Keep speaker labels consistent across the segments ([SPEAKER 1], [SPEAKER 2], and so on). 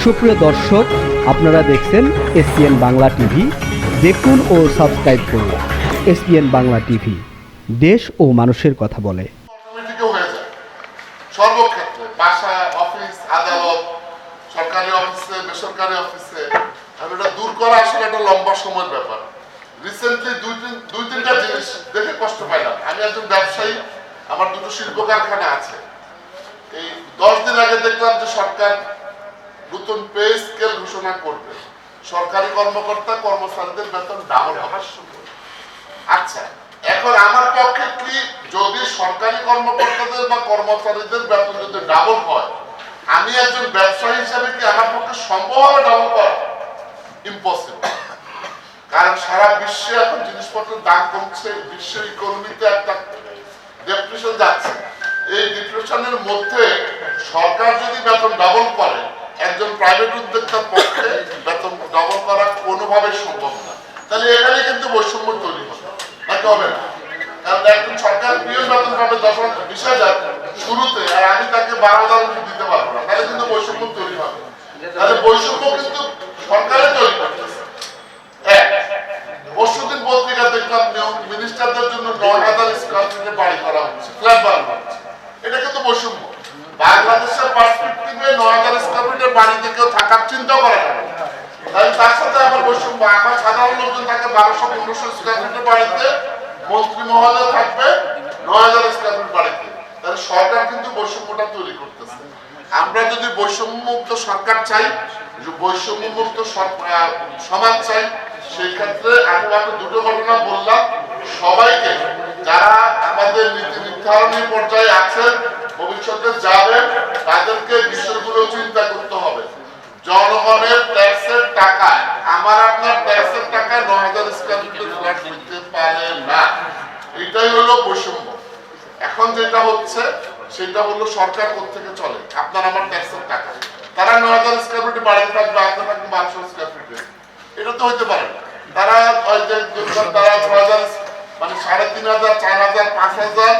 [SPEAKER 1] সুপ্রিয় দর্শক, আপনারা দেখছেন এসপিএন বাংলা টিভি। দেখুন ও সাবস্ক্রাইব করুন এসপিএন বাংলা টিভি, দেশ ও মানুষের কথা বলে।
[SPEAKER 2] সর্বক্ষেত্রে বাসা, অফিস, আদালত, সরকারি অফিসে, বেসরকারি অফিসে এটা দূর করা আসলে একটা লম্বা সময়ের ব্যাপার। রিসেন্টলি দুই তিনটা জিনিস দেখে কষ্ট পাইলাম। আমি একজন ব্যবসায়ী, আমার দুটো শিল্প কারখানা আছে। এই 10 দিন আগে দেখলাম যে সরকার নতুন পে স্কেল ঘোষণা করবে, সরকারি কর্মকর্তা কর্মচারীদের বেতন ডাবল হবে। আচ্ছা, এখন আমার পক্ষে কি, যদি সরকারি কর্মকর্তাদের বা কর্মচারীদের বেতন যদি ডাবল হয়, আমি একজন ব্যবসায়ী হিসাবে কি আমার পক্ষে সম্ভব হবে ডাবল করা? ইম্পসিবল। কারণ সারা বিশ্বে এখন জিনিসপত্রের দাম কমছে, বিশ্বের ইকোনমিতে একটা ডিপ্রেশন যাচ্ছে। এই ডিপ্রেশনের মধ্যে সরকার যদি বেতন ডাবল করে, একজন প্রাইভেট উদ্যোক্তার পক্ষে বেতন ডাবল করা কোনোভাবে সম্ভব না। তাহলে এখানে কিন্তু বৈষম্য তৈরি হবে, নাকি হবে না? কারণ একজন সরকার পিএস বেতন পাবে 20,000 শুরুতে, আর আমি তাকে 12,000 দিতে পারবো না, তাহলে কিন্তু বৈষম্য তৈরি হবে। তাহলে বৈষম্য কিন্তু সরকারে তৈরি করতেছে। পরশুদিন পত্রিকা দেখলাম মিনিস্টারদের জন্য 9,000 স্কয়ার ফিটে বাড়ি করা হচ্ছে, ফ্ল্যাট বানানো হচ্ছে। এটা কিন্তু বৈষম্য। বাংলাদেশের পার্সপেক্টিভে 9,000 স্কয়ার ফিটের বাড়িতে কেউ থাকার চিন্তা করে না। তাই তার সাথে আমার বৈষম্য। আমার সাধারণ লোকজন থাকে 1200-1500 স্কয়ার ফিটের বাড়িতে, মন্ত্রী মহোদয় থাকবে 9,000 স্কয়ার ফিট বাড়িতে। তাহলে সরকার কিন্তু বৈষম্যটা তৈরি করতেছে। আমরা যদি বৈষম্যমুক্ত সরকার চাই, বৈষম্যমুক্ত সমাজ চাই, সেই ক্ষেত্রে আমি মাত্র দুটো ঘটনা বললাম। সবাইকে, যারা আমাদের নীতি নির্ধারণী পর্যায়ে আছেন, ভবিষ্যতে যাবেন, তাদেরকে বিষয়গুলো চিন্তা করতে হবে। জনগণের ট্যাক্সের টাকায়, আমার আপনার ট্যাক্সের টাকায় 9,000 স্কয়ার ফিটের ফ্ল্যাট নিতে পারে না। এটাই হলো বৈষম্য। এখন যেটা হচ্ছে সেটা হলো সরকার কোত্থেকে চলে, আপনার আমার ট্যাক্সের টাকা। তারা 9,000 স্কয়ার ফিটে বাড়িতে থাকবে, আপনার থাকবে 1200 স্কয়ার ফিটে। এটা তো হইতে পারে না। তারা তারা 6,000, মানে 3,500, 4,000, 5,000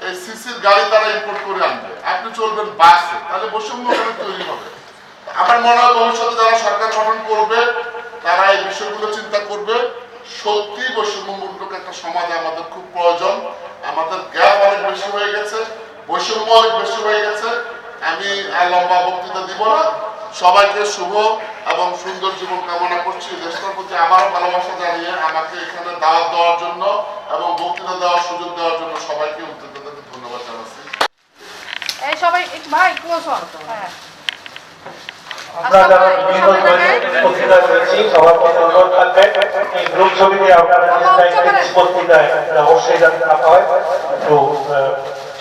[SPEAKER 2] এই সিসির গাড়ি তারা ইম্পোর্ট করে আনবে, আপনি চলবেন বাসে। তাহলে বৈষম্য তৈরি হবে। আমার মনে হয় ভবিষ্যতে যারা সরকার গঠন করবে, তারা এই বিষয়গুলো চিন্তা করবে। সত্যি বৈষম্যমূলক একটা সমাজ আমাদের খুব প্রয়োজন। আমাদের গ্যাপ অনেক বেশি হয়ে গেছে, বৈষম্য অনেক বেশি হয়ে গেছে। আমি আর লম্বা বক্তৃতা দিব না। সবাইকে শুভ এবং সুন্দর জীবন কামনা করছি। দেশটার প্রতি আমারও ভালোবাসা জানিয়ে আমাকে এখানে দাওয়াত দেওয়ার জন্য এবং বক্তৃতা দেওয়ার সুযোগ দেওয়ার জন্য সবাইকে উদ্যোক্তাদেরকে ধন্যবাদ জানাচ্ছি।
[SPEAKER 3] এই সবাই ভাই ক্লোজ হন। হ্যাঁ,
[SPEAKER 4] আমরা যারা বিভিন্ন বক্তৃতা করেছি সবার প্রতি অনুরোধ থাকবে, এই গ্রুপ ছবিতে আপনারা নিষ্পত্তি দেয় অবশ্যই যাতে রাখা হয়, একটু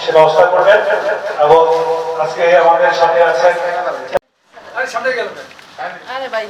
[SPEAKER 4] সে ব্যবস্থা করবেন। এবং আজকে আমাদের সাথে আছেন
[SPEAKER 3] আরে ভাই